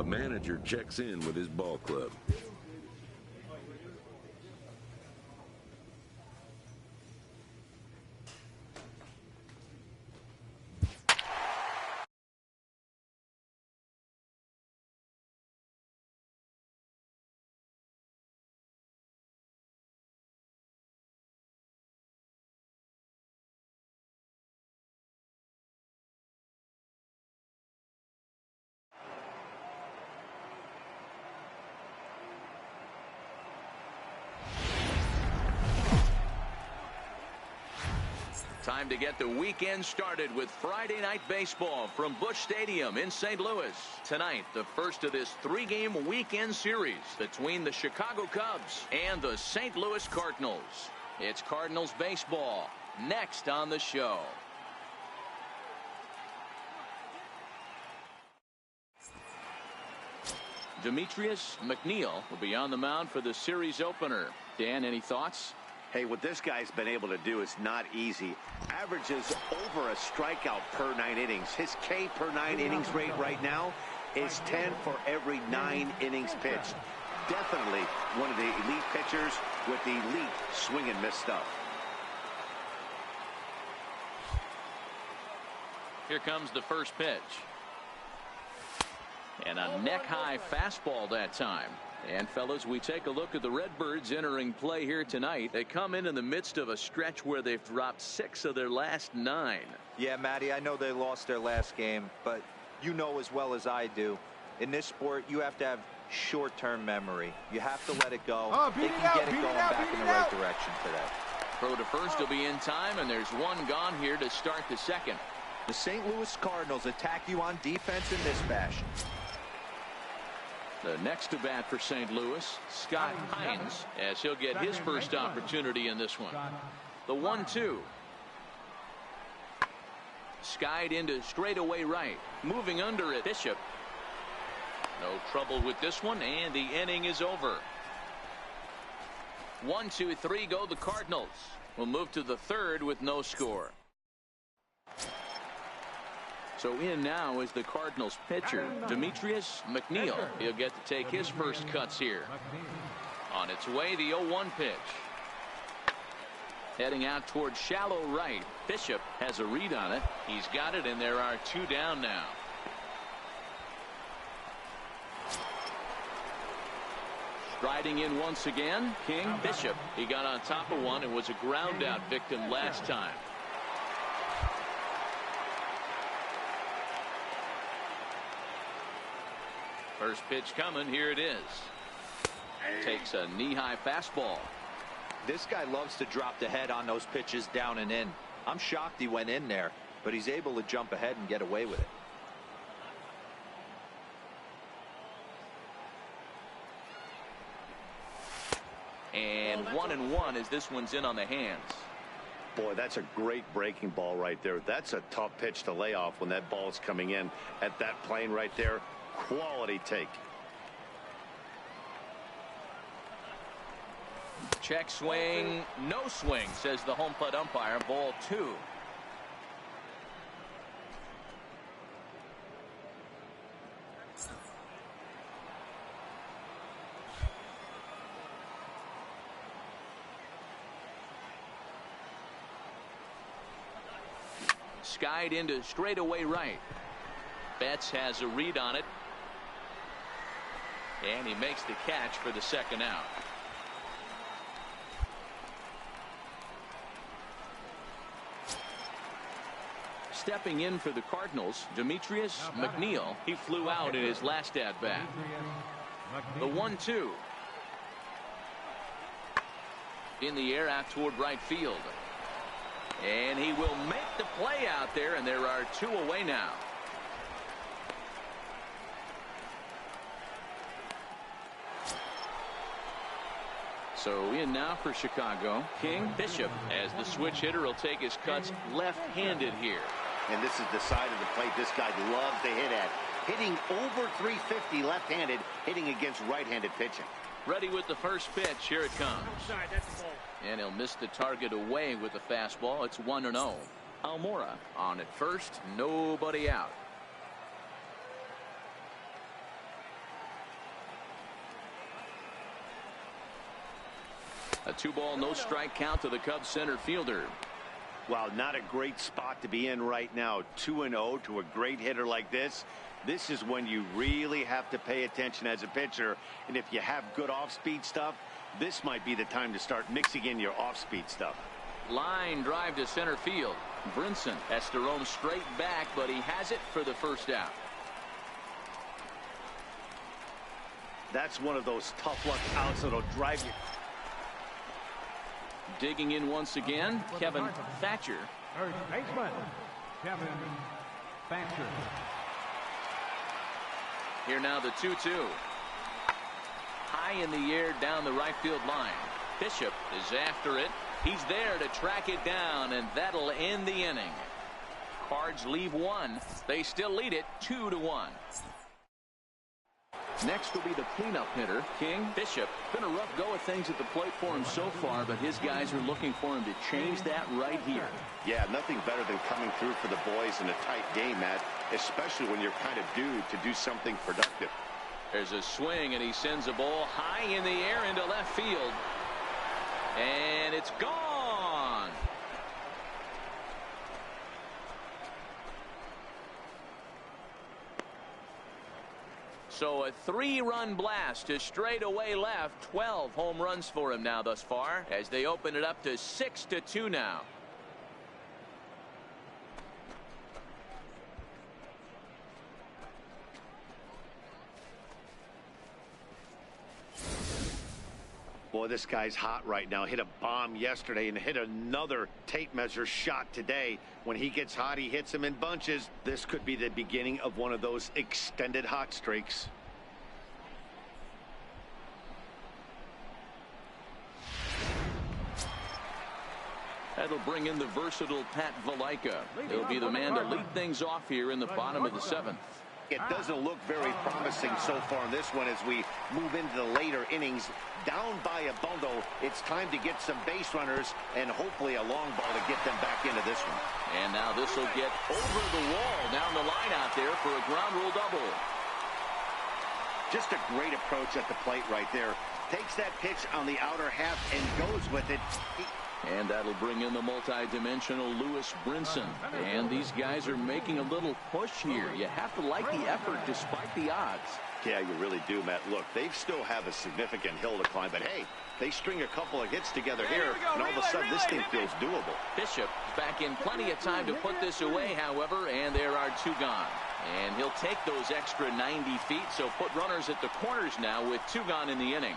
A manager checks in with his ball club. Time to get the weekend started with Friday Night Baseball from Busch Stadium in St. Louis. Tonight, the first of this 3-game weekend series between the Chicago Cubs and the St. Louis Cardinals. It's Cardinals baseball next on the show. Demetrius McNeil will be on the mound for the series opener. Dan, any thoughts? Hey, what this guy's been able to do is not easy. Averages over a strikeout per 9 innings. His K per 9 innings rate right now is 10 for every 9 innings pitched. Definitely one of the elite pitchers with the elite swing and miss stuff. Here comes the first pitch. And a neck-high fastball that time. And fellas, we take a look at the Redbirds entering play here tonight. They come in the midst of a stretch where they've dropped 6 of their last 9. Yeah, Matty, I know they lost their last game, but you know as well as I do, in this sport, you have to have short-term memory. You have to let it go. They can get it going back in the right direction today. Throw to first will be in time, and there's one gone here to start the second. The St. Louis Cardinals attack you on defense in this fashion. The next to bat for St. Louis, Scott Hines, as he'll get his first opportunity in this one. The 1-2. Skied into straightaway right. Moving under it, Bishop. No trouble with this one, and the inning is over. 1, 2, 3 go the Cardinals. We'll move to the third with no score. So in now is the Cardinals pitcher, Demetrius McNeil. He'll get to take his first cuts here. On its way, the 0-1 pitch. Heading out towards shallow right. Bishop has a read on it. He's got it, and there are 2 down now. Striding in once again, King Bishop. He got on top of one and was a ground out victim last time. First pitch coming. Here it is. Takes a knee-high fastball. This guy loves to drop the head on those pitches down and in. I'm shocked he went in there, but he's able to jump ahead and get away with it. And 1-1 as this one's in on the hands. Boy, that's a great breaking ball right there. That's a tough pitch to lay off when that ball's coming in at that plane right there. Quality take. Check swing, no swing, says the home plate umpire. Ball 2. Skied into straightaway right. Betts has a read on it. And he makes the catch for the second out. Stepping in for the Cardinals, Demetrius McNeil. He flew out in his last at-bat. The 1-2. In the air out toward right field. And he will make the play out there, and there are 2 away now. So in now for Chicago, King Bishop, as the switch hitter will take his cuts left-handed here. And this is the side of the plate this guy loves to hit at. Hitting over 350 left-handed, hitting against right-handed pitching. Ready with the first pitch. Here it comes. And he'll miss the target away with the fastball. It's 1-0. Almora on at first. Nobody out. A 2-ball, no strike count to the Cubs center fielder. Wow, not a great spot to be in right now. 2-0 to a great hitter like this. This is when you really have to pay attention as a pitcher. And if you have good off-speed stuff, this might be the time to start mixing in your off-speed stuff. Line drive to center field. Brinson has to roam straight back, but he has it for the first out. That's one of those tough luck outs that'll drive you. Digging in once again, Kevin Thatcher. First baseman, Kevin Thatcher. Here now the 2-2. High in the air down the right field line. Bishop is after it. He's there to track it down, and that'll end the inning. Cards leave one. They still lead it 2-1. Next will be the cleanup hitter, King Bishop. Been a rough go of things at the plate for him so far, but his guys are looking for him to change that right here. Yeah, nothing better than coming through for the boys in a tight game, Matt, especially when you're kind of due to do something productive. There's a swing, and he sends a ball high in the air into left field. And it's gone. So a 3-run blast to straightaway left. 12 home runs for him now thus far, as they open it up to 6-2 now. Boy, this guy's hot right now. Hit a bomb yesterday and hit another tape measure shot today. When he gets hot, he hits them in bunches. This could be the beginning of one of those extended hot streaks. That'll bring in the versatile Pat Valaika. He'll be the man to lead things off here in the bottom of the 7th. It doesn't look very promising so far in this one as we move into the later innings. Down by a bundle, it's time to get some base runners and hopefully a long ball to get them back into this one. And now this will get over the wall down the line out there for a ground rule double. Just a great approach at the plate right there. Takes that pitch on the outer half and goes with it. And that'll bring in the multi-dimensional Lewis Brinson. And these guys are making a little push here. You have to like the effort despite the odds. Yeah, you really do, Matt. Look, they still have a significant hill to climb, but hey, they string a couple of hits together here, and all of a sudden this thing feels doable. Bishop back in plenty of time to put this away, however, and there are 2 gone. And he'll take those extra 90 feet, so put runners at the corners now with 2 gone in the inning.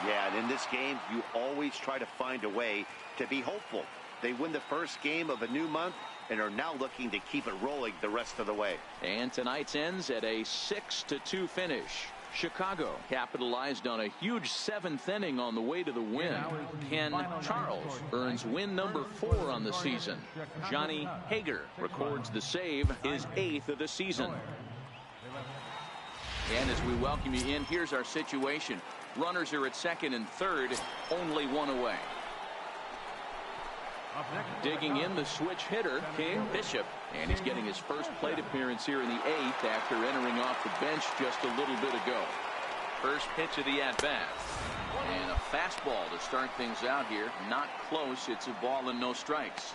Yeah, and in this game, you always try to find a way to be hopeful. They win the first game of a new month and are now looking to keep it rolling the rest of the way. And tonight's ends at a 6-2 finish. Chicago capitalized on a huge 7th inning on the way to the win. Ken Charles earns win number 4 on the season. Johnny Hager records the save, his 8th of the season. And as we welcome you in, here's our situation. Runners are at second and third, only 1 away. Digging in the switch hitter, King Bishop, and he's getting his first plate appearance here in the 8th after entering off the bench just a little bit ago. First pitch of the at-bat. And a fastball to start things out here. Not close. It's a ball and no strikes.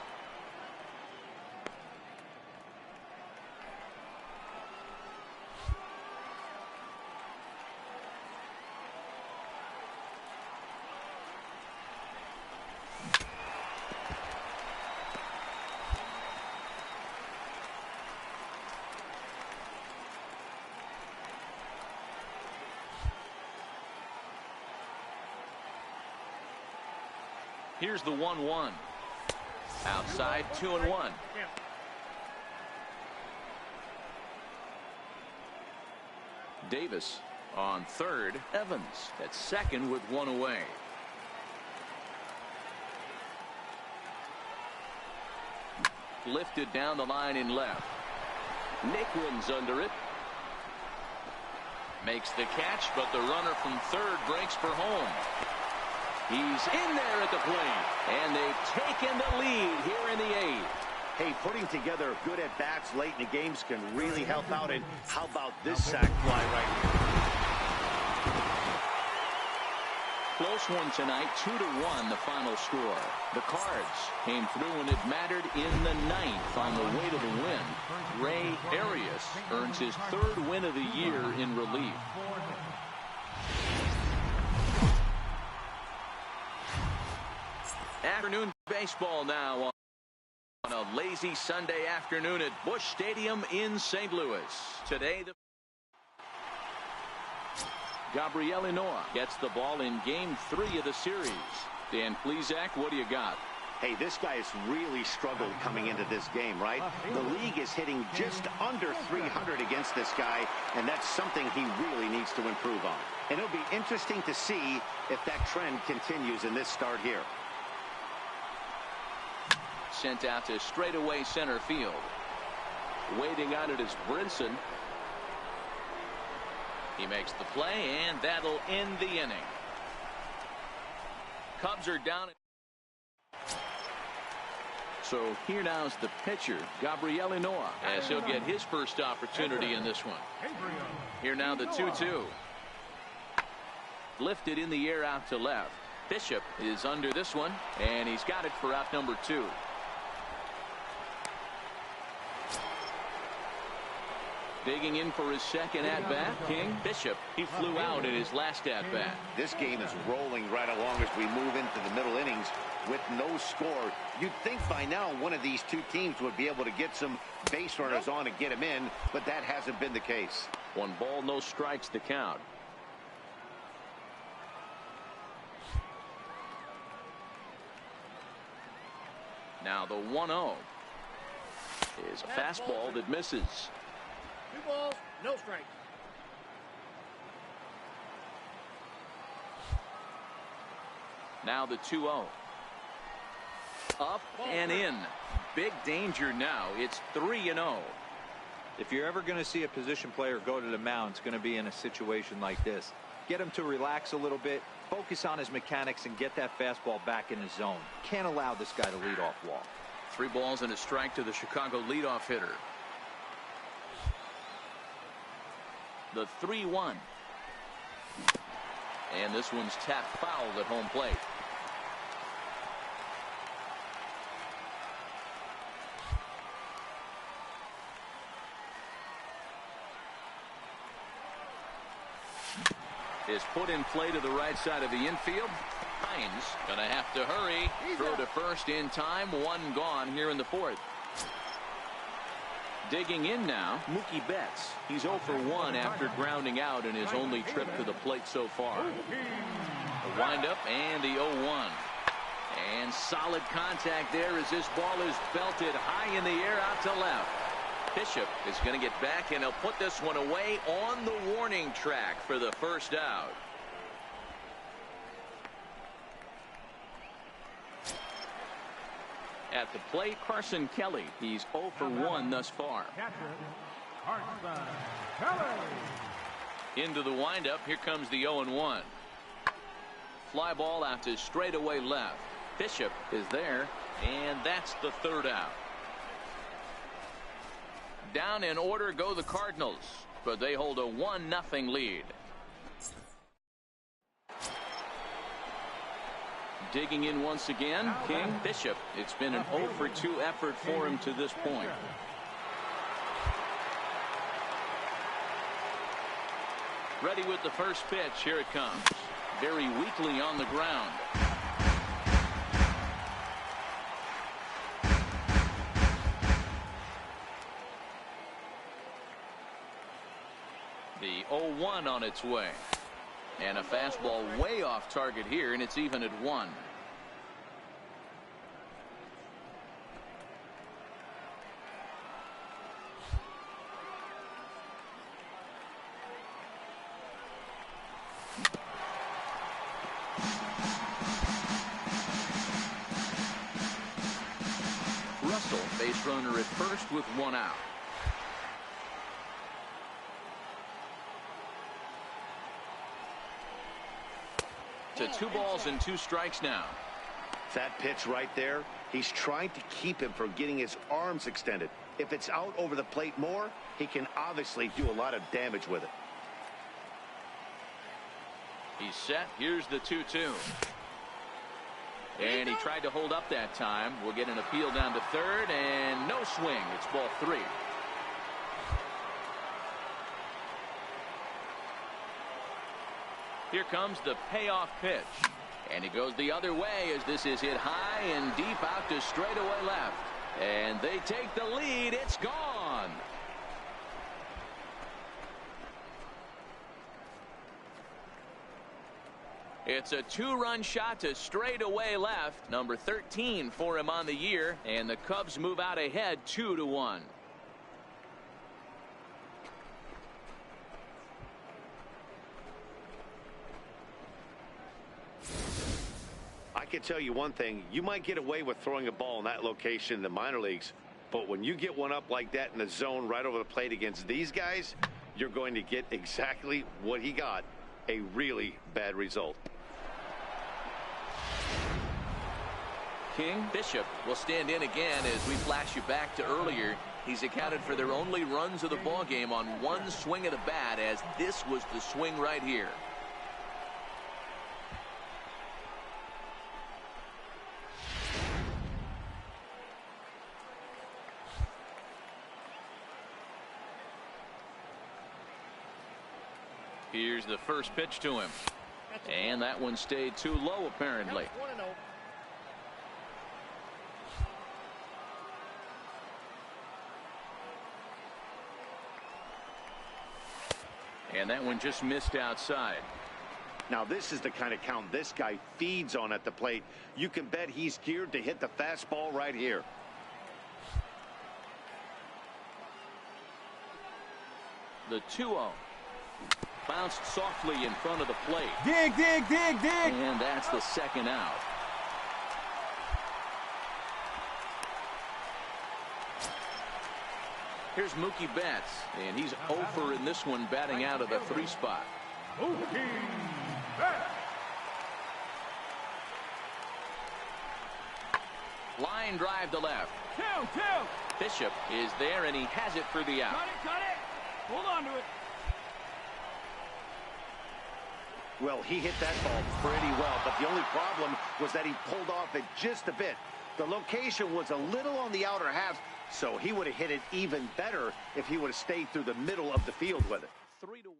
Here's the 1-1. Outside, 2-1. Davis on third. Evans at second with 1 away. Lifted down the line in left. Nicklin's under it. Makes the catch, but the runner from third breaks for home. He's in there at the plate, and they've taken the lead here in the 8th. Hey, putting together good at-bats late in the games can really help out, and how about this sac fly right here? close one tonight, 2-1 the final score. The Cards came through when it mattered in the ninth on the way to the win. Ray Arias earns his 3rd win of the year in relief. Afternoon baseball now on a lazy Sunday afternoon at Busch Stadium in St. Louis. Today the Gabriel Noah gets the ball in game 3 of the series. Dan Plesac, what do you got? Hey, this guy has really struggled coming into this game, right? The league is hitting just under 300 against this guy, and that's something he really needs to improve on. And it'll be interesting to see if that trend continues in this start here. Sent out to straightaway center field. Waiting on it is Brinson. He makes the play, and that'll end the inning. Cubs are down. So here now is the pitcher, Gabriel Noah, as he'll get his first opportunity in this one. Here now the 2-2. Lifted in the air out to left. Bishop is under this one, and he's got it for out number 2. Digging in for his second at-bat, King Bishop. He flew out in his last at-bat. This game is rolling right along as we move into the middle innings with no score. You'd think by now one of these two teams would be able to get some base runners on and get him in, but that hasn't been the case. 1 ball, no strikes to count. Now the 1-0 is a fastball that misses. 2 balls, no strikes. Now the 2-0. Up and in. Big danger now. It's 3-0. If you're ever going to see a position player go to the mound, it's going to be in a situation like this. Get him to relax a little bit, focus on his mechanics, and get that fastball back in his zone. Can't allow this guy to lead off walk. 3 balls and a strike to the Chicago leadoff hitter. The 3-1. And this one's tapped foul at home plate. Is put in play to the right side of the infield. Hines gonna have to hurry. Throw to first in time. 1 gone here in the 4th. Digging in now, Mookie Betts. He's 0 for 1 after grounding out in his only trip to the plate so far. The windup and the 0-1. And solid contact there as this ball is belted high in the air out to left. Bishop is going to get back, and he'll put this one away on the warning track for the first out. At the plate, Carson Kelly. He's 0 for 1 thus far. Carson Kelly. Into the windup. Here comes the 0-1. Fly ball out to straightaway left. Bishop is there, and that's the 3rd out. Down in order go the Cardinals, but they hold a 1-0 lead. Digging in once again, King Bishop. It's been an 0 for 2 effort for him to this point. Ready with the first pitch. Here it comes. Very weakly on the ground. The 0-1 on its way. And a fastball way off target here, and it's even at 1. Russell, base runner at first with 1 out. To 2 balls and 2 strikes now. That pitch right there, he's trying to keep him from getting his arms extended. If it's out over the plate more, he can obviously do a lot of damage with it. He's set. Here's the 2-2. And he tried to hold up that time. We'll get an appeal down to third, and no swing. It's ball 3. Here comes the payoff pitch. And it goes the other way as this is hit high and deep out to straightaway left. And they take the lead. It's gone. It's a 2-run shot to straightaway left. Number 13 for him on the year. And the Cubs move out ahead 2-1. I can tell you one thing. You might get away with throwing a ball in that location in the minor leagues. But when you get one up like that in the zone right over the plate against these guys, you're going to get exactly what he got. A really bad result. King Bishop will stand in again as we flash you back to earlier. He's accounted for their only runs of the ball game on one swing of the bat, as this was the swing right here. Here's the first pitch to him. And that one stayed too low, apparently. And that one just missed outside. Now this is the kind of count this guy feeds on at the plate. You can bet he's geared to hit the fastball right here. The 2-0. Bounced softly in front of the plate. Dig, dig, dig, dig. And that's the second out. Here's Mookie Betts, and he's 0 in this one, batting out of the 3 spot. Mookie Betts. Line drive to left. 2-2. Bishop is there, and he has it for the out. Cut it. Hold on to it. Well, he hit that ball pretty well, but the only problem was that he pulled off it just a bit. The location was a little on the outer half, so he would have hit it even better if he would have stayed through the middle of the field with it. 3-1.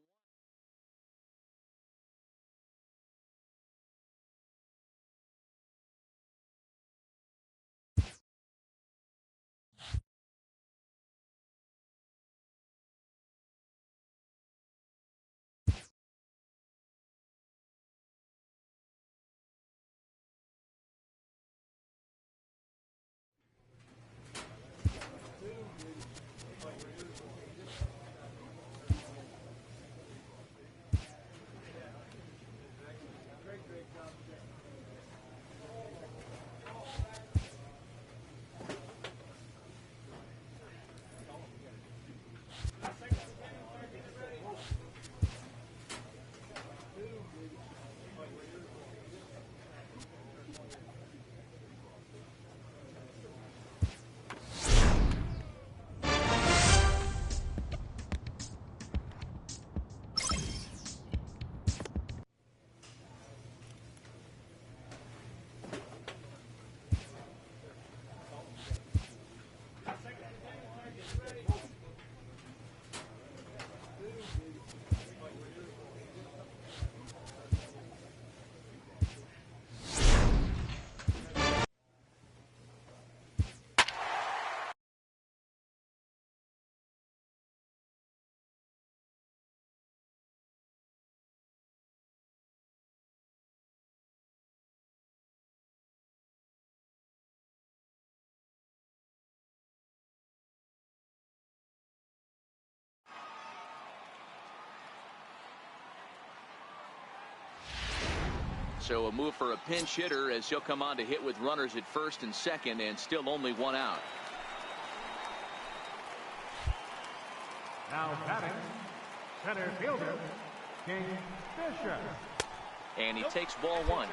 So a move for a pinch hitter as he'll come on to hit with runners at first and second, and still only 1 out. Now batting, center fielder, King Bishop. And he takes ball 1.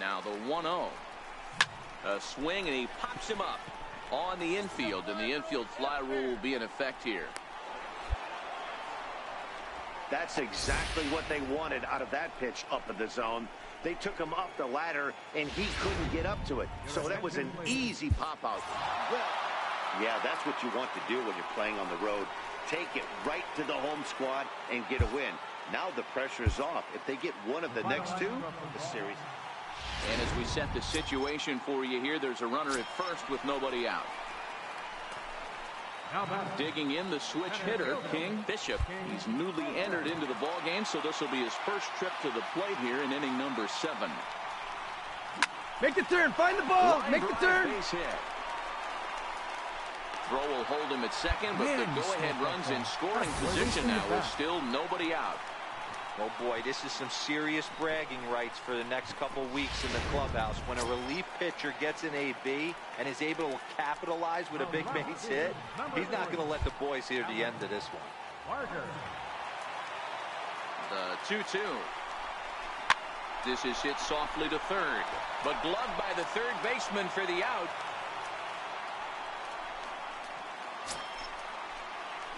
Now the 1-0. A swing, and he pops him up on the infield, and the infield fly rule will be in effect here. That's exactly what they wanted out of that pitch up in the zone. They took him up the ladder, and he couldn't get up to it. So that was an easy pop-out. Well, yeah, that's what you want to do when you're playing on the road. Take it right to the home squad and get a win. Now the pressure is off. If they get one of the next two, the series. And as we set the situation for you here, there's a runner at first with nobody out. Digging in, the switch hitter, King Bishop. He's newly entered into the ball game, so this will be his first trip to the plate here in inning number 7. Make the turn. Find the ball. Make the turn. Base hit. Throw will hold him at second, but the go-ahead runs in scoring position now with still nobody out. Oh boy, this is some serious bragging rights for the next couple weeks in the clubhouse. When a relief pitcher gets an AB and is able to capitalize with a big base hit, he's not going to let the boys hear the end of this one. The 2-2. This is hit softly to third, but gloved by the third baseman for the out.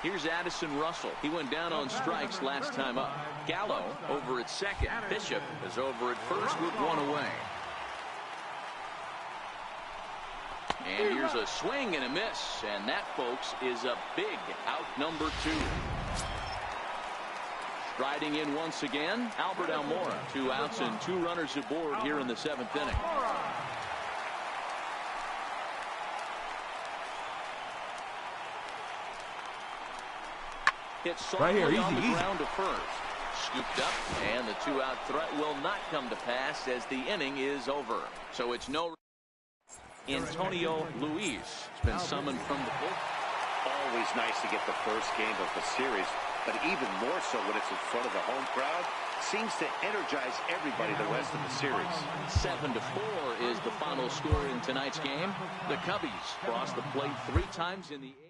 Here's Addison Russell. He went down on strikes last time up. Gallo over at second. Bishop is over at first with one away. And here's a swing and a miss. And that, folks, is a big out number 2. Striding in once again, Albert Almora. 2 outs and 2 runners aboard here in the 7th inning. Hit right here, on the ground to first. Scooped up, and the 2-out threat will not come to pass as the inning is over. So it's no. Antonio Luis has been summoned from the bullpen. Always nice to get the first game of the series, but even more so when it's in front of the home crowd. Seems to energize everybody the rest of the series. 7-4 is the final score in tonight's game. The Cubbies crossed the plate 3 times in the 8th.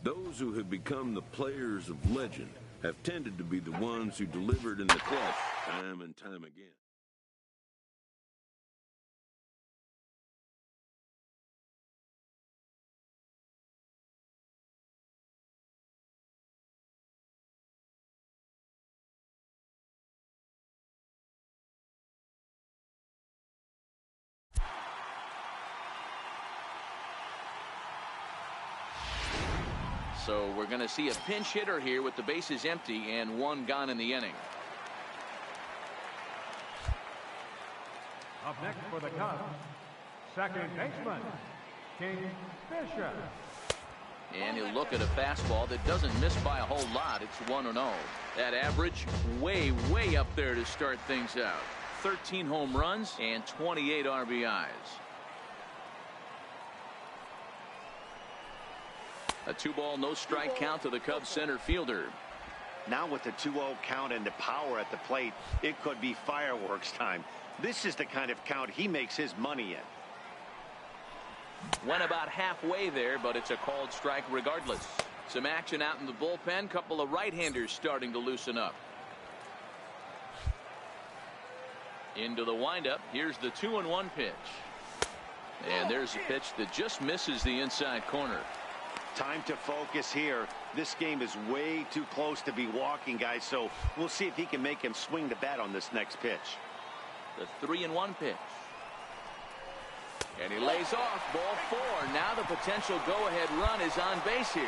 Those who have become the players of legend have tended to be the ones who delivered in the clutch time and time again. So we're going to see a pinch hitter here with the bases empty and 1 gone in the inning. Up next for the Cubs, second baseman, King Bishop. And he'll look at a fastball that doesn't miss by a whole lot. It's 1-0. That average way up there to start things out. 13 home runs and 28 RBIs. A 2-ball, no strike count to the Cubs center fielder. Now with the 2-0 count and the power at the plate, it could be fireworks time. This is the kind of count he makes his money in. Went about halfway there, but it's a called strike regardless. Some action out in the bullpen. Couple of right-handers starting to loosen up. Into the windup. Here's the 2-1 pitch. And there's a pitch that just misses the inside corner. Time to focus here. This game is way too close to be walking, guys, so we'll see if he can make him swing the bat on this next pitch. The 3-1 pitch. And he lays off. Ball 4. Now the potential go-ahead run is on base here.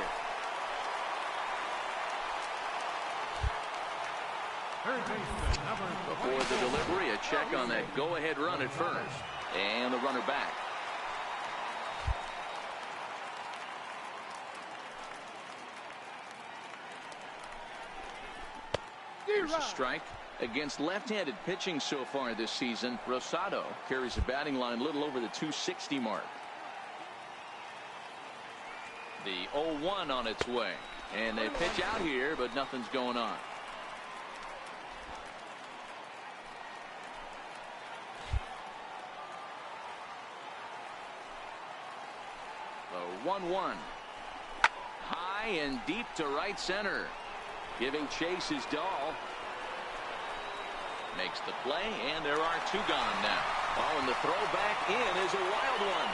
Before the delivery, a check on that go-ahead run at first. And the runner back. Here's a strike. Against left-handed pitching so far this season, Rosado carries a batting line a little over the 260 mark. The 0-1 on its way. And they pitch out here, but nothing's going on. The 1-1. High and deep to right center. Giving chase is Dahl. Makes the play, and there are 2 gone now. Oh, and the throw back in is a wild one.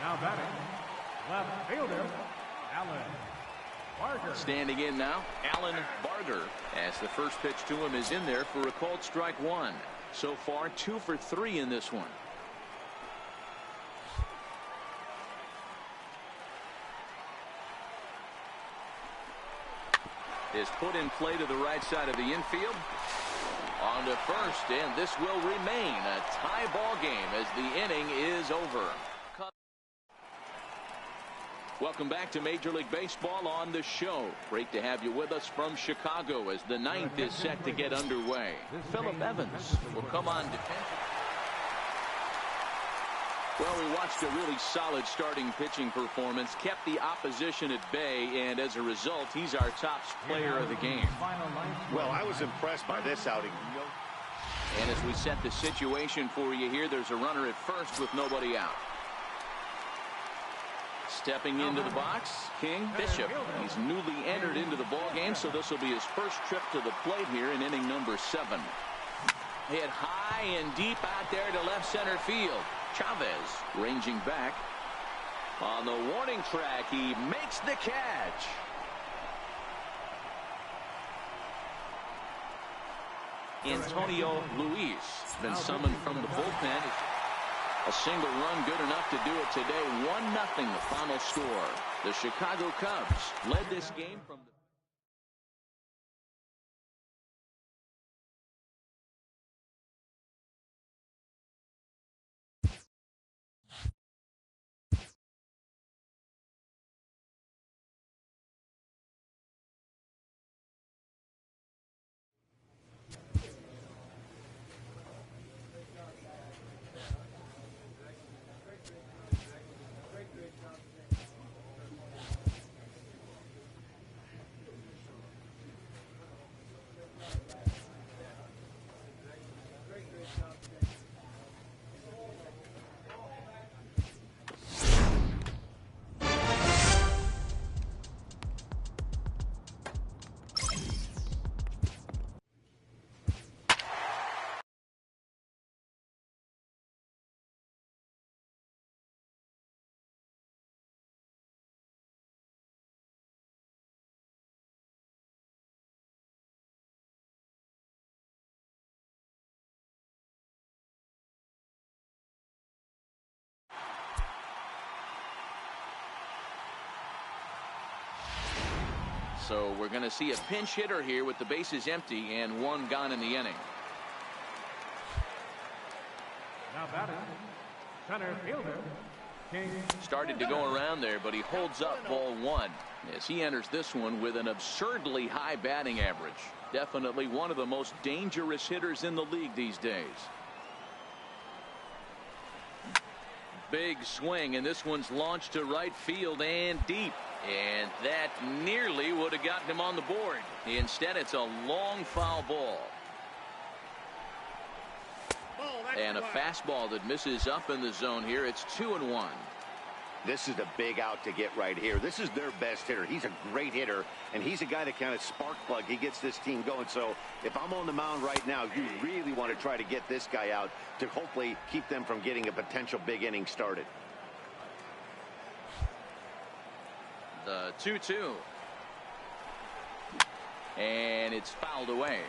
Now batting, left fielder, Alan Barger. Standing in now, Alan Barger, as the first pitch to him is in there for a called strike 1. So far, 2 for 3 in this one. Is put in play to the right side of the infield. On to first, and this will remain a tie ball game as the inning is over. Welcome back to Major League Baseball on the show. Great to have you with us from Chicago as the 9th is set to get underway. Phillip Evans will come on defense. Well, we watched a really solid starting pitching performance, kept the opposition at bay, and as a result, he's our top player of the game. Well, I was impressed by this outing. And as we set the situation for you here, there's a runner at first with nobody out. Stepping into the box, King Bishop. He's newly entered into the ball game, so this will be his first trip to the plate here in inning number 7. Hit high and deep out there to left center field. Chavez ranging back. On the warning track, he makes the catch. Antonio Luis been summoned from the bullpen. A single run good enough to do it today. 1-0 the final score. The Chicago Cubs led this game from the So we're going to see a pinch hitter here with the bases empty and 1 gone in the inning. Now batting, center fielder, King. Started to go around there, but he holds up ball 1 as he enters this one with an absurdly high batting average. Definitely one of the most dangerous hitters in the league these days. Big swing, and this one's launched to right field and deep. And that nearly would have gotten him on the board. Instead, it's a long foul ball. And a fastball that misses up in the zone here. It's 2-1. This is a big out to get right here. This is their best hitter. He's a great hitter, and he's a guy that kind of spark plug. He gets this team going. So if I'm on the mound right now, you really want to try to get this guy out to hopefully keep them from getting a potential big inning started. The 2-2. And it's fouled away.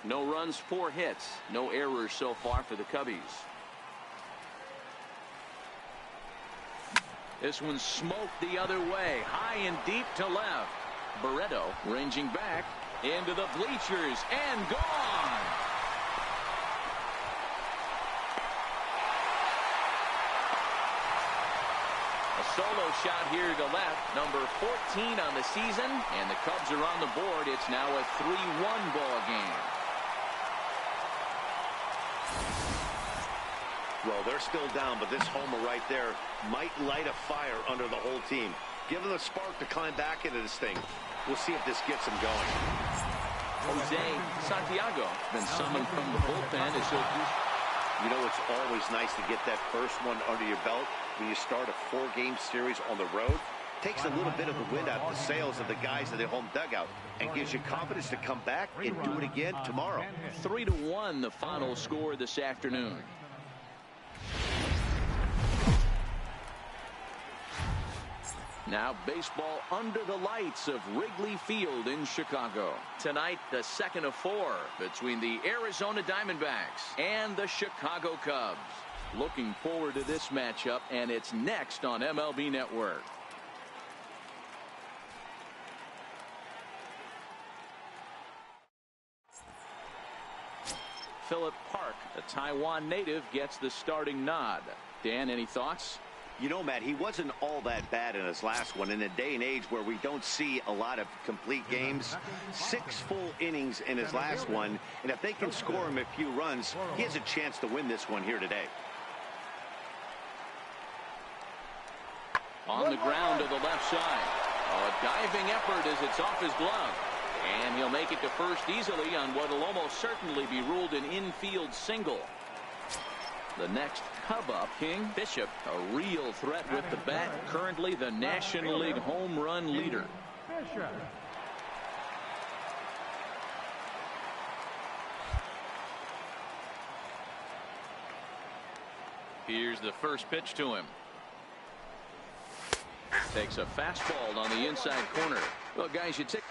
No runs, 4 hits. No errors so far for the Cubbies. This one's smoked the other way, high and deep to left. Barreto ranging back into the bleachers and gone. A solo shot here to left, number 14 on the season, and the Cubs are on the board. It's now a 3-1 ball game. Well, they're still down, but this homer right there might light a fire under the whole team. Give them a spark to climb back into this thing. We'll see if this gets them going. Jose Santiago been summoned from the bullpen. You know, it's always nice to get that first one under your belt when you start a 4-game series on the road. Takes a little bit of the wind out of the sails of the guys in the home dugout and gives you confidence to come back and do it again tomorrow. 3-1 the final score this afternoon. Now baseball under the lights of Wrigley Field in Chicago. Tonight, the second of 4 between the Arizona Diamondbacks and the Chicago Cubs. Looking forward to this matchup, and it's next on MLB Network. Philip Park, a Taiwan native, gets the starting nod. Dan, any thoughts? You know, Matt, he wasn't all that bad in his last one. In a day and age where we don't see a lot of complete games, 6 full innings in his last one, and if they can score him a few runs, he has a chance to win this one here today. On the ground to the left side. A diving effort as it's off his glove. And he'll make it to first easily on what will almost certainly be ruled an infield single. The next Cub up, King Bishop, a real threat with the bat, currently the National League home run leader. Here's the first pitch to him. Takes a fastball on the inside corner. Well, guys, you take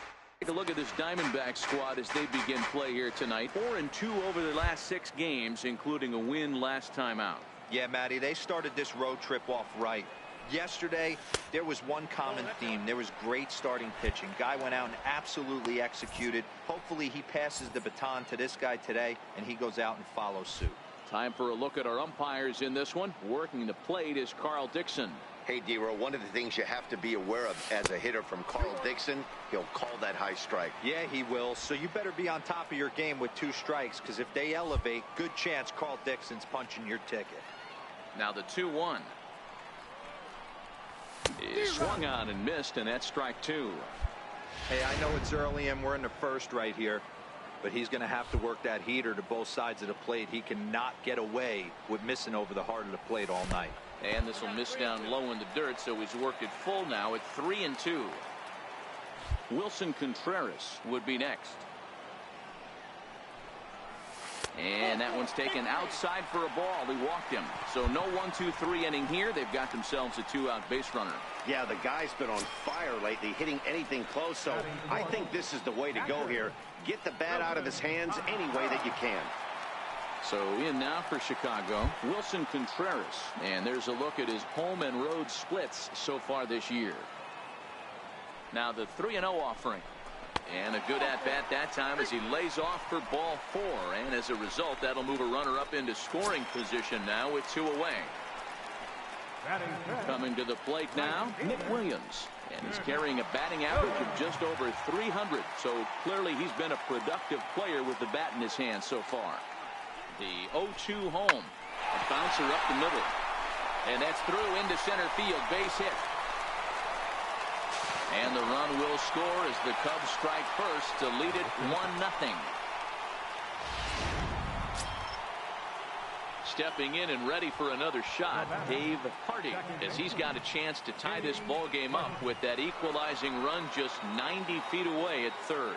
a look at this Diamondback squad as they begin play here tonight. 4-2 over the last 6 games, including a win last time out. Yeah, Matty, they started this road trip off right. Yesterday, there was one common theme. There was great starting pitching. Guy went out and absolutely executed. Hopefully, he passes the baton to this guy today, and he goes out and follows suit. Time for a look at our umpires in this one. Working the plate is Carl Dixon. Hey, D-Row, one of the things you have to be aware of as a hitter from Carl Dixon, he'll call that high strike. Yeah, he will. So you better be on top of your game with 2 strikes, because if they elevate, good chance Carl Dixon's punching your ticket. Now the 2-1. Is swung on and missed, and that's strike 2. Hey, I know it's early and we're in the first right here, but he's going to have to work that heater to both sides of the plate. He cannot get away with missing over the heart of the plate all night. And this will miss down low in the dirt, so he's worked it full now at 3-2. Wilson Contreras would be next. And that one's taken outside for a ball. He walked him. So no 1-2-3 inning here. They've got themselves a 2-out base runner. Yeah, the guy's been on fire lately, hitting anything close. So I think this is the way to go here. Get the bat out of his hands any way that you can. So in now for Chicago, Wilson Contreras. And there's a look at his home and road splits so far this year. Now the 3-0 offering. And a good at-bat that time as he lays off for ball 4. And as a result, that'll move a runner up into scoring position now with 2 away. Coming to the plate now, Nick Williams. And he's carrying a batting average of just over 300. So clearly he's been a productive player with the bat in his hand so far. The 0-2 home. A bouncer up the middle. And that's through into center field. Base hit. And the run will score as the Cubs strike first to lead it 1-0. Stepping in and ready for another shot, Dave Hardy, as he's got a chance to tie this ball game up with that equalizing run just 90 feet away at third.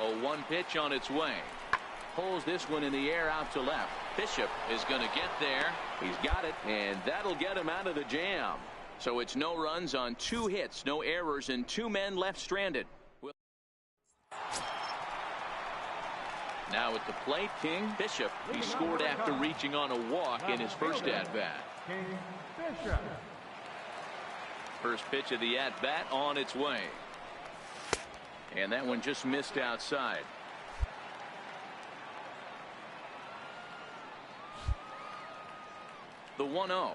A 1 pitch on its way. Pulls this one in the air out to left. Bishop is going to get there. He's got it, and that'll get him out of the jam. So it's no runs on 2 hits, no errors, and 2 men left stranded. Now at the plate, King Bishop. He scored after reaching on a walk in his first at-bat. King Bishop. First pitch of the at-bat on its way. And that one just missed outside. The 1-0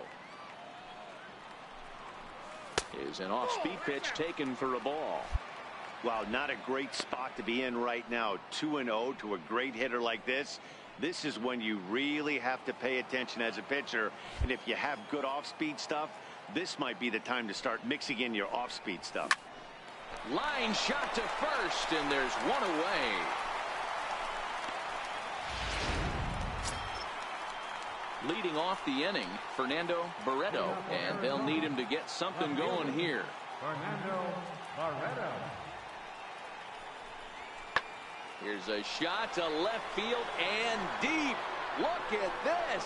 is an off-speed pitch taken for a ball. Wow, not a great spot to be in right now. 2-0 to a great hitter like this. This is when you really have to pay attention as a pitcher. And if you have good off-speed stuff, this might be the time to start mixing in your off-speed stuff. Line shot to first, and there's one away. Leading off the inning, Fernando Barreto, and they'll need him to get something going here. Fernando Barreto. Here's a shot to left field and deep. Look at this.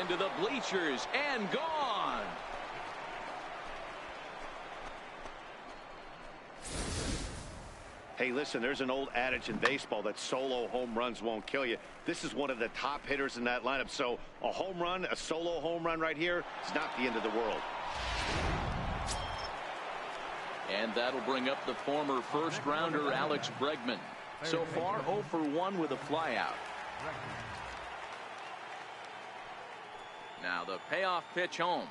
Into the bleachers and gone. Hey, listen, there's an old adage in baseball that solo home runs won't kill you. This is one of the top hitters in that lineup. So a home run, a solo home run right here, is not the end of the world. And that'll bring up the former first-rounder Alex Bregman. So far, 0 for 1 with a flyout. Now the payoff pitch home.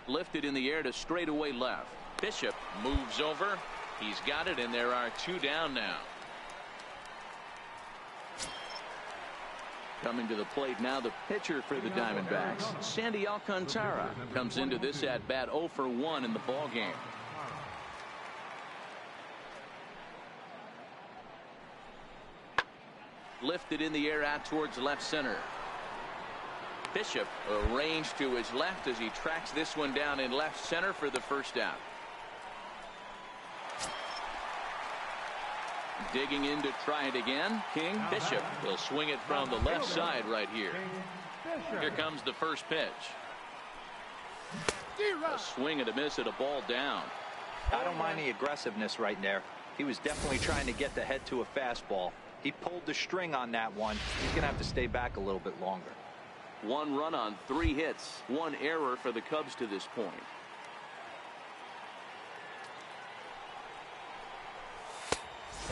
Lifted in the air to straightaway left. Bishop moves over. He's got it, and there are 2 down now. Coming to the plate now, the pitcher for the Diamondbacks, Sandy Alcantara, comes into this at-bat 0 for 1 in the ballgame. Lifted in the air out towards left center. Bishop arranged to his left as he tracks this one down in left center for the first out. Digging in to try it again, King Bishop will swing it from the left side right here. Here comes the first pitch. A swing and a miss at a ball down. I don't mind the aggressiveness right there. He was definitely trying to get the head to a fastball. He pulled the string on that one. He's going to have to stay back a little bit longer. 1 run on 3 hits, 1 error for the Cubs to this point.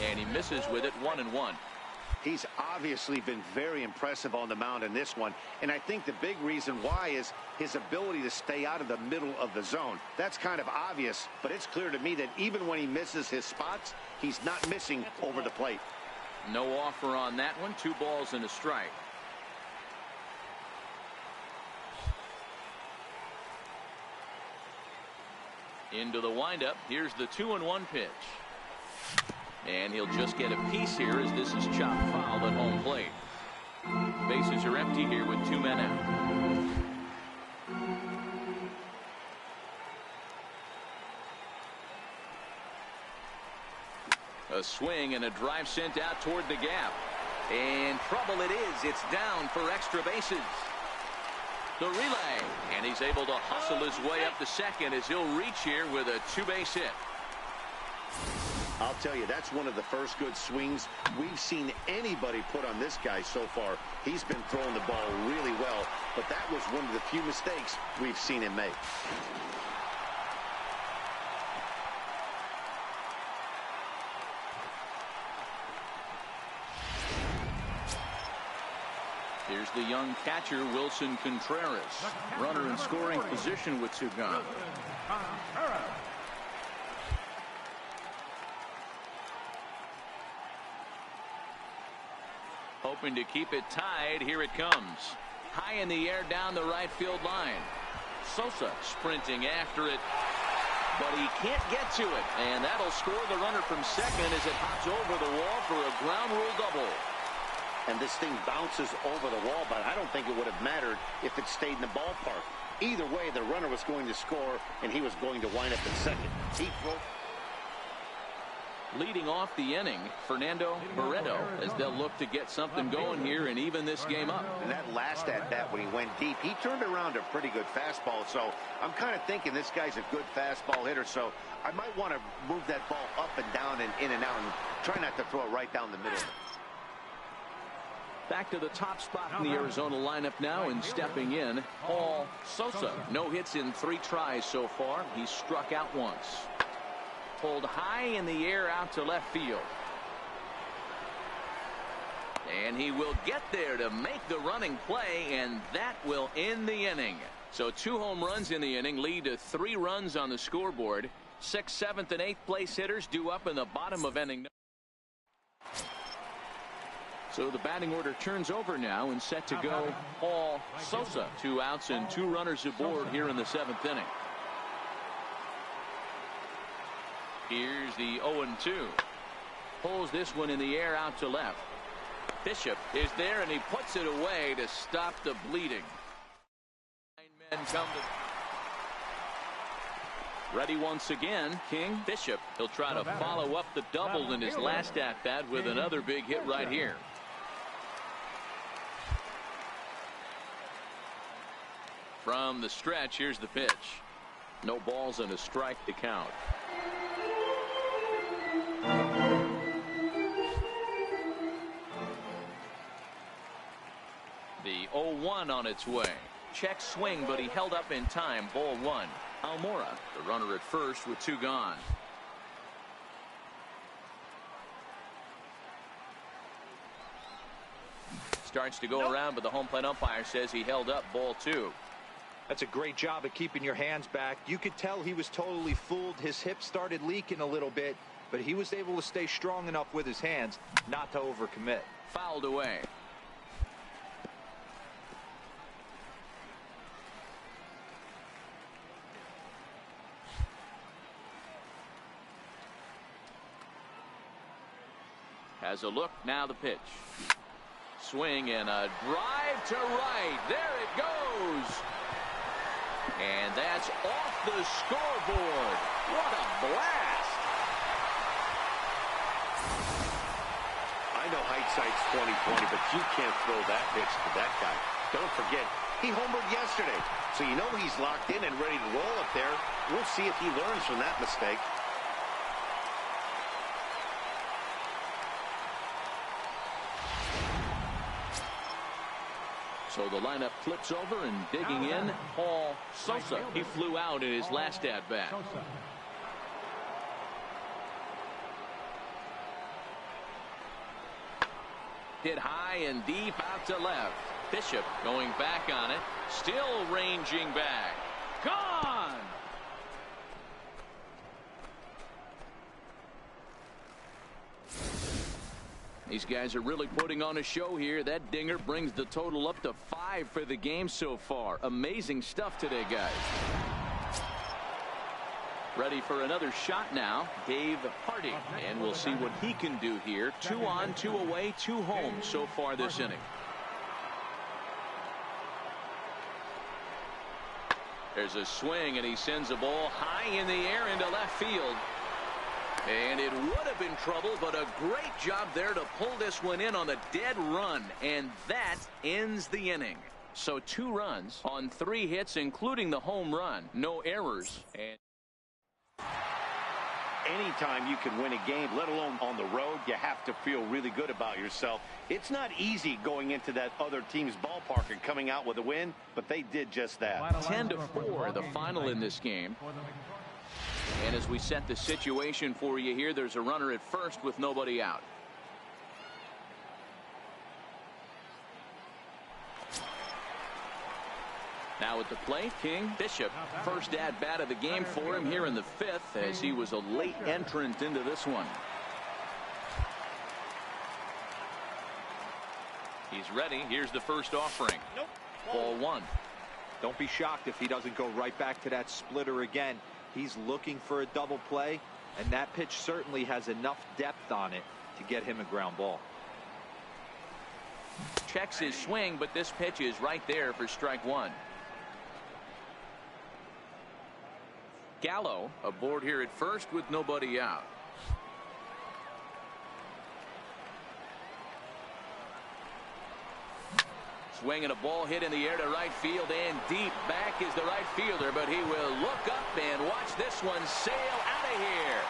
And he misses with it, 1-1. He's obviously been very impressive on the mound in this one. And I think the big reason why is his ability to stay out of the middle of the zone. That's kind of obvious, but it's clear to me that even when he misses his spots, he's not missing over the plate. No offer on that one. 2 balls and a strike. Into the windup. Here's the 2-1 pitch. And he'll just get a piece here as this is chopped foul at home plate. Bases are empty here with 2 men out. A swing and a drive sent out toward the gap. And trouble it is. It's down for extra bases. The relay. And he's able to hustle his way up to second as he'll reach here with a 2-base hit. I'll tell you, that's one of the first good swings we've seen anybody put on this guy so far. He's been throwing the ball really well, but that was one of the few mistakes we've seen him make. Here's the young catcher, Wilson Contreras. Runner in scoring position with 2 gone. Hoping to keep it tied. Here it comes. High in the air down the right field line. Sosa sprinting after it, but he can't get to it. And that'll score the runner from second as it hops over the wall for a ground rule double. and this thing bounces over the wall, but I don't think it would have mattered if it stayed in the ballpark. Either way, the runner was going to score, and he was going to wind up in second. He broke. Leading off the inning, Fernando Barreto, as they'll look to get something going here and even this game up. And that last at-bat when he went deep, he turned around a pretty good fastball. So I'm kind of thinking this guy's a good fastball hitter. So I might want to move that ball up and down and in and out and try not to throw it right down the middle. Back to the top spot in the Arizona lineup now, and stepping in, Paul Sosa. No hits in 3 tries so far. He's struck out once. Pulled high in the air out to left field. And he will get there to make the running play, and that will end the inning. So 2 home runs in the inning lead to 3 runs on the scoreboard. 6th, 7th, and 8th place hitters due up in the bottom of inning. So the batting order turns over now, and set to go Paul Sosa. 2 outs and 2 runners aboard here in the 7th inning. Here's the 0-2. Pulls this one in the air out to left. Bishop is there, and he puts it away to stop the bleeding. 9 men come to. Ready once again, King Bishop. He'll try to follow up the double in his last at-bat with another big hit right here. From the stretch, here's the pitch. No balls and a strike to count. The 0-1 on its way. Check swing, but he held up in time. Ball 1. Almora, the runner at first with 2 gone. Starts to go around, but the home plate umpire says he held up. Ball 2. That's a great job of keeping your hands back. You could tell he was totally fooled. His hip started leaking a little bit, but he was able to stay strong enough with his hands not to overcommit. Fouled away. Has a look, now the pitch. Swing and a drive to right. There it goes. And that's off the scoreboard. What a blast. I know hindsight's 20/20, but you can't throw that pitch to that guy. Don't forget, he homered yesterday. So you know he's locked in and ready to roll up there. We'll see if he learns from that mistake. So the lineup flips over, and digging in, Paul Sosa. He flew out in his last at-bat. Hit high and deep out to left. Bishop going back on it. Still ranging back. Gone! These guys are really putting on a show here. That dinger brings the total up to 5 for the game so far. Amazing stuff today, guys. Ready for another shot now, Dave Hardy. And we'll see what he can do here. 2 on, 2 away, 2 home so far this inning. There's a swing, and he sends a ball high in the air into left field. And it would have been trouble, but a great job there to pull this one in on a dead run. And that ends the inning. So 2 runs on 3 hits, including the home run. No errors. And anytime you can win a game, let alone on the road, you have to feel really good about yourself. It's not easy going into that other team's ballpark and coming out with a win, but they did just that. 10-4, the final in this game. And as we set the situation for you here, there's a runner at first with nobody out. Now at the plate, King Bishop. First at-bat of the game for him here in the 5th, as he was a late entrant into this one. He's ready. Here's the first offering. Ball 1. Don't be shocked if he doesn't go right back to that splitter again. He's looking for a double play, and that pitch certainly has enough depth on it to get him a ground ball. Checks his swing, but this pitch is right there for strike one. Gallo aboard here at first with nobody out. Swing and a ball hit in the air to right field, and deep back is the right fielder, but he will look up and watch this one sail out of here.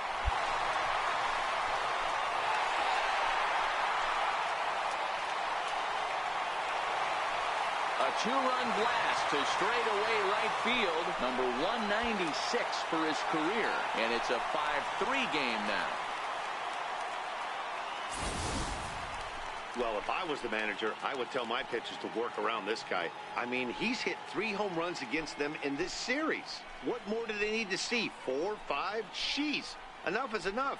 A two-run blast to straightaway right field, number 196 for his career, and it's a 5-3 game now. Well, if I was the manager, I would tell my pitchers to work around this guy. I mean, he's hit 3 home runs against them in this series. What more do they need to see? 4, 5? Jeez, enough is enough.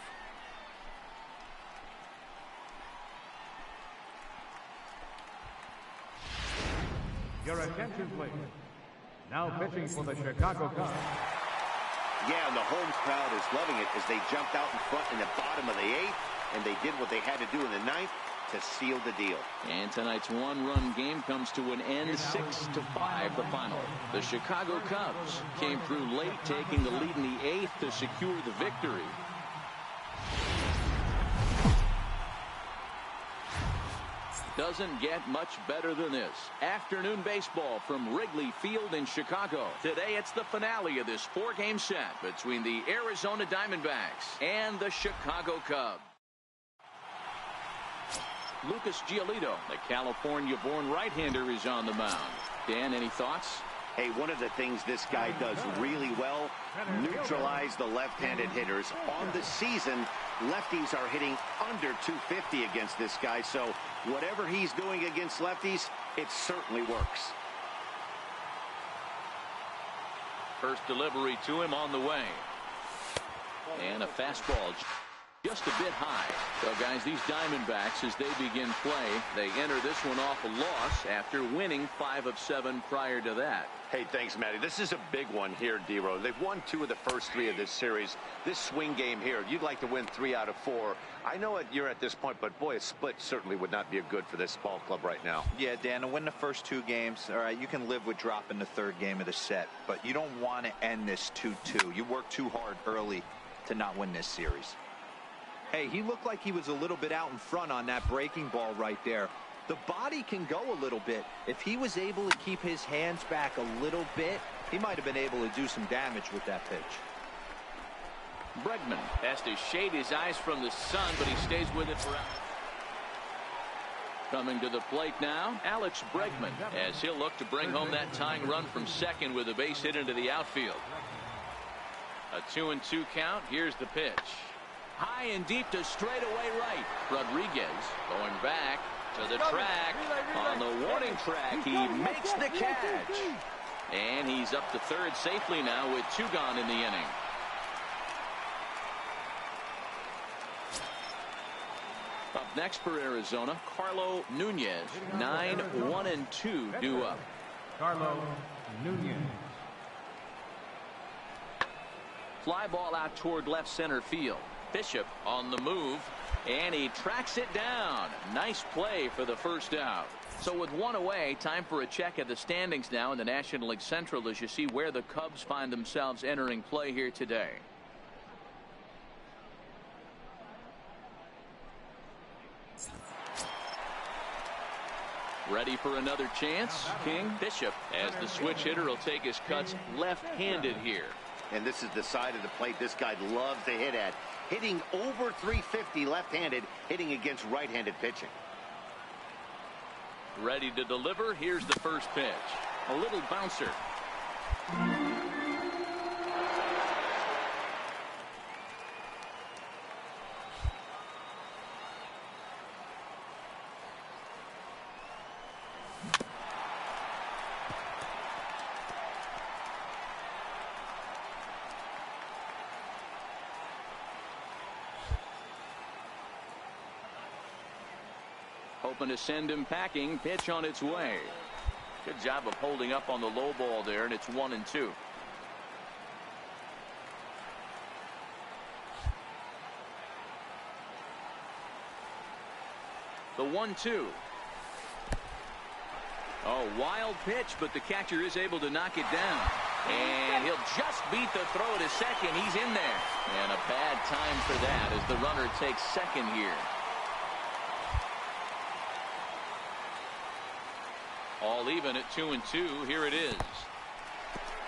Your attention, please. Now pitching for the Chicago Cubs. Yeah, and the home crowd is loving it as they jumped out in front in the bottom of the 8th, and they did what they had to do in the 9th to seal the deal. And tonight's one-run game comes to an end, 6-5 the final. The Chicago Cubs came through late, taking the lead in the 8th to secure the victory. Doesn't get much better than this. Afternoon baseball from Wrigley Field in Chicago. Today it's the finale of this 4-game set between the Arizona Diamondbacks and the Chicago Cubs. Lucas Giolito, the California-born right-hander, is on the mound. Dan, any thoughts? Hey, one of the things this guy does really well, neutralize the left-handed hitters. On the season, lefties are hitting under 250 against this guy, so whatever he's doing against lefties, it certainly works. First delivery to him on the way. And a fastball just a bit high. So, guys, these Diamondbacks, as they begin play, they enter this one off a loss after winning 5 of 7 prior to that. Hey, thanks, Matty. This is a big one here, D-Row. They've won 2 of the first 3 of this series. This swing game here, you'd like to win 3 out of 4. I know you're at this point, but boy, a split certainly would not be good for this ball club right now. Yeah, Dan, to win the first 2 games, all right, you can live with dropping the 3rd game of the set, but you don't want to end this 2-2. You work too hard early to not win this series. Hey, he looked like he was a little bit out in front on that breaking ball right there. The body can go a little bit. If he was able to keep his hands back a little bit, he might have been able to do some damage with that pitch. Bregman has to shade his eyes from the sun, but he stays with it forever. Coming to the plate now, Alex Bregman, as he'll look to bring home that tying run from second with a base hit into the outfield. A 2-2 count. Here's the pitch. High and deep to straightaway right. Rodriguez going back to the track. On the warning track, he makes the catch. And he's up to third safely now with 2 gone in the inning. Up next for Arizona, Carlo Nunez. 9-1-2 due up. Carlo Nunez. Fly ball out toward left center field. Bishop on the move, and he tracks it down. Nice play for the first out. So with 1 away, time for a check at the standings now in the National League Central as you see where the Cubs find themselves entering play here today. Ready for another chance? King Bishop, as the switch hitter, will take his cuts left-handed here. And this is the side of the plate this guy loves to hit at. Hitting over 350 left-handed, hitting against right-handed pitching. Ready to deliver. Here's the first pitch. A little bouncer. Hoping to send him packing. Pitch on its way. Good job of holding up on the low ball there, and it's 1-2. The 1-2. Oh, wild pitch, but the catcher is able to knock it down. And he'll just beat the throw to second. He's in there. And a bad time for that as the runner takes second here. All even at 2-2. Here it is.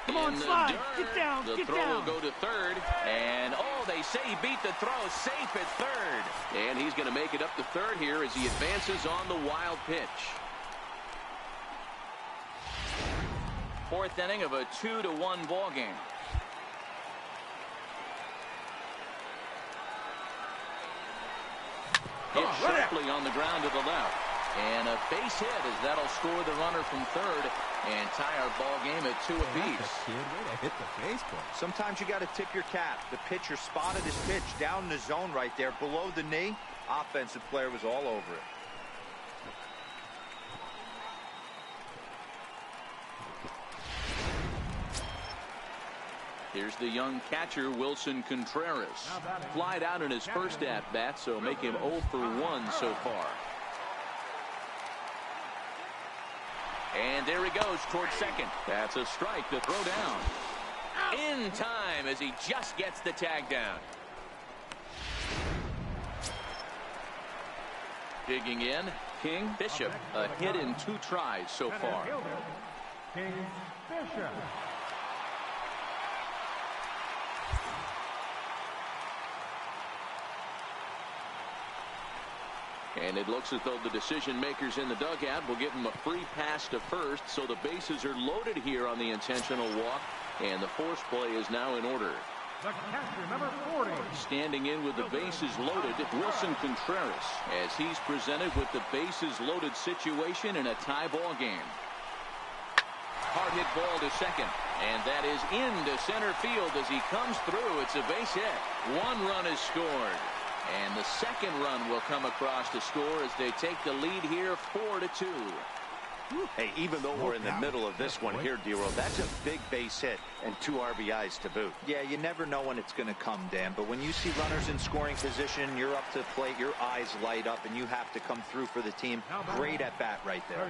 Come on, slide. Get down. The throw will go to third. And, oh, they say he beat the throw. Safe at third. And he's going to make it up to third here as he advances on the wild pitch. Fourth inning of a 2-1 ball game. Hit sharply on the ground to the left. And a base hit as that'll score the runner from third and tie our ball game at 2 apiece. Way to hit the baseball. Sometimes you got to tip your cap. The pitcher spotted his pitch down in the zone right there below the knee. Offensive player was all over it. Here's the young catcher, Wilson Contreras. Flied out in his first at-bat, so make him 0 for 1 so far. And there he goes towards second. That's a strike to throw down. In time as he just gets the tag down. Digging in, King Bishop. A hit in 2 tries so far. King Bishop. And it looks as though the decision makers in the dugout will give him a free pass to first, so the bases are loaded here on the intentional walk, and the force play is now in order. The catcher, number 40. Standing in with the bases loaded, Wilson Contreras, as he's presented with the bases loaded situation in a tie ball game. Hard hit ball to second, and that is into center field as he comes through. It's a base hit. 1 run is scored. And the second run will come across to score as they take the lead here 4-2. Hey, even though we're in the middle of this one here, D-Roll, that's a big base hit and 2 RBIs to boot. Yeah, you never know when it's going to come, Dan. But when you see runners in scoring position, you're up to the plate, your eyes light up, and you have to come through for the team. Great at bat right there.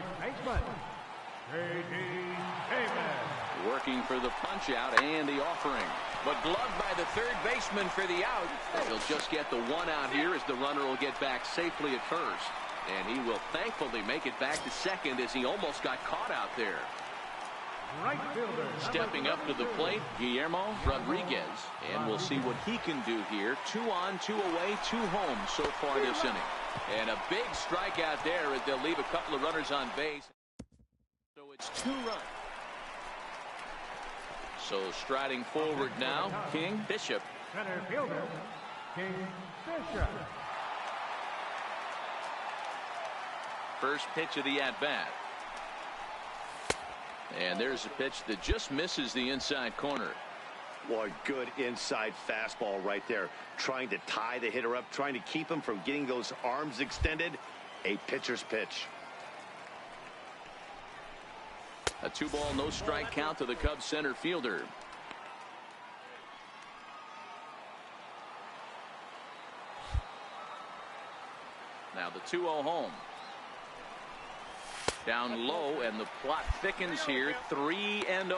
Working for the punch out and the offering. But gloved by the third baseman for the out. He'll just get the 1 out here as the runner will get back safely at first. And he will thankfully make it back to second as he almost got caught out there. Right fielder. Stepping up to the plate, Guillermo Rodriguez. And we'll see what he can do here. 2 on, 2 away, 2 home so far this inning. And a big strikeout there as they'll leave a couple of runners on base. So it's 2 runs. So striding forward now, King Bishop. Center fielder, King Bishop. First pitch of the at-bat. And there's a pitch that just misses the inside corner. Boy, good inside fastball right there. Trying to tie the hitter up, trying to keep him from getting those arms extended. A pitcher's pitch. A 2-ball, no strike count to the Cubs center fielder. Now the 2-0 home. Down low, and the plot thickens here. 3-0.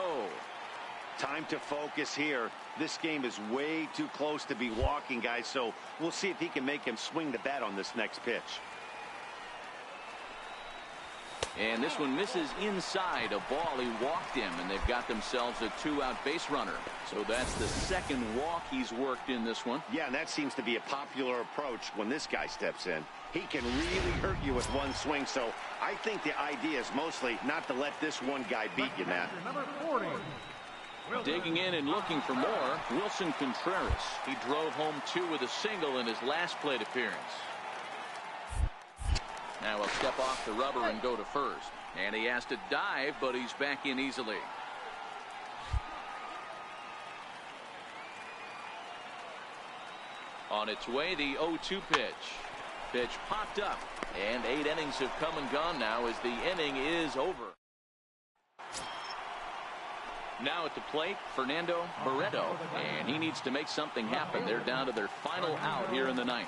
Time to focus here. This game is way too close to be walking, guys, so we'll see if he can make him swing the bat on this next pitch. And this one misses inside a ball. He walked him, and they've got themselves a 2-out base runner. So that's the second walk he's worked in this one. Yeah, and that seems to be a popular approach when this guy steps in. He can really hurt you with 1 swing, so I think the idea is mostly not to let this one guy beat you, Matt. Number 40. Digging in and looking for more, Wilson Contreras. He drove home 2 with a single in his last plate appearance. Now he'll step off the rubber and go to first. And he has to dive, but he's back in easily. On its way, the 0-2 pitch. Pitch popped up. And 8 innings have come and gone now as the inning is over. Now at the plate, Fernando Barreto. And he needs to make something happen. They're down to their final out here in the 9th.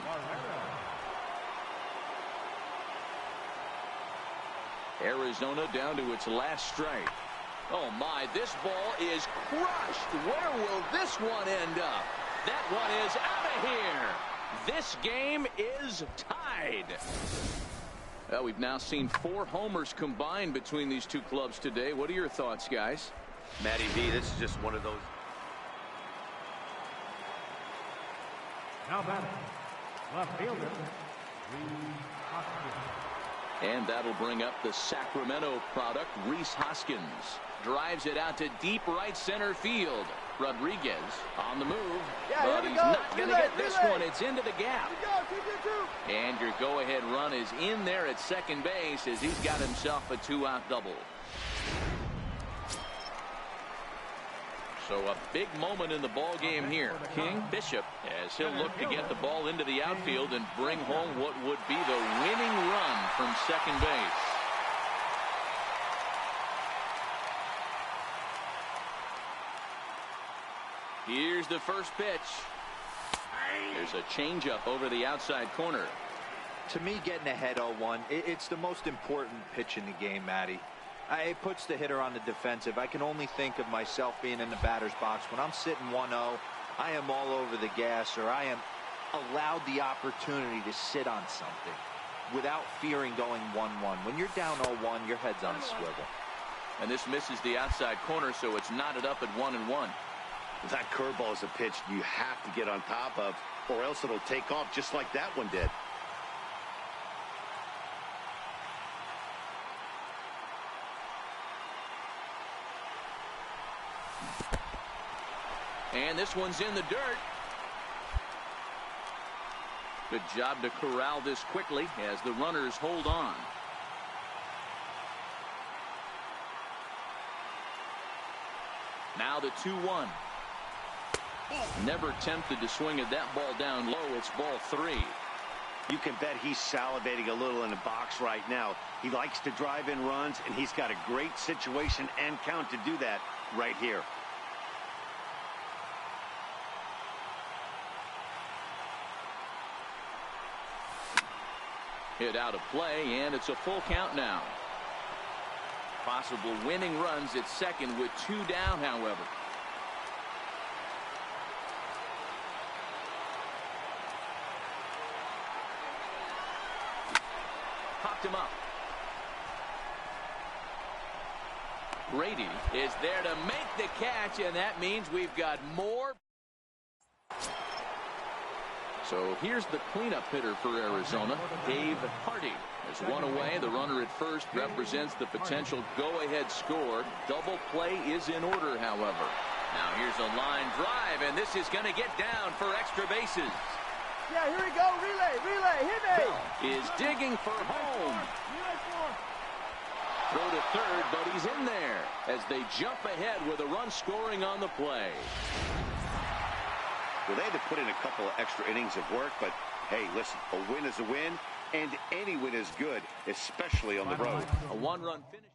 Arizona down to its last strike. Oh my, this ball is crushed. Where will this one end up? That one is out of here. This game is tied. Well, we've now seen 4 homers combined between these two clubs today. What are your thoughts, guys? Matty V, this is just one of those. Now batting, left fielder, and that'll bring up the Sacramento product, Rhys Hoskins. Drives it out to deep right center field. Rodriguez on the move, but he's not going to get this one. It's into the gap. And your go-ahead run is in there at second base as he's got himself a 2-out double. So a big moment in the ball game here. King Bishop, as he'll look to get the ball into the outfield and bring home what would be the winning run from second base. Here's the first pitch. There's a changeup over the outside corner. To me, getting ahead 0-1, it's the most important pitch in the game, Matty. It puts the hitter on the defensive. I can only think of myself being in the batter's box. When I'm sitting 1-0, I am all over the gas, or I am allowed the opportunity to sit on something without fearing going 1-1. When you're down 0-1, your head's on a swivel. And this misses the outside corner, so it's knotted up at 1-1. That curveball is a pitch you have to get on top of, or else it'll take off just like that one did. And this one's in the dirt. Good job to corral this quickly as the runners hold on. Now the 2-1. Never tempted to swing at that ball down low. It's ball 3. You can bet he's salivating a little in the box right now. He likes to drive in runs, and he's got a great situation and count to do that right here. Hit out of play, and it's a full count now. Possible winning runs at second with 2 down, however. Popped him up. Brady is there to make the catch, and that means we've got more. So here's the cleanup hitter for Arizona, Dave Hardy. There's one away. The runner at first represents the potential go-ahead score. Double play is in order, however. Now here's a line drive, and this is going to get down for extra bases. Yeah, here we go. Relay, hit me. Is digging for home. Throw to third, but he's in there as they jump ahead with a run scoring on the play. Well, they had to put in a couple of extra innings of work, but hey, listen, a win is a win, and any win is good, especially on the road. A 1-run finish.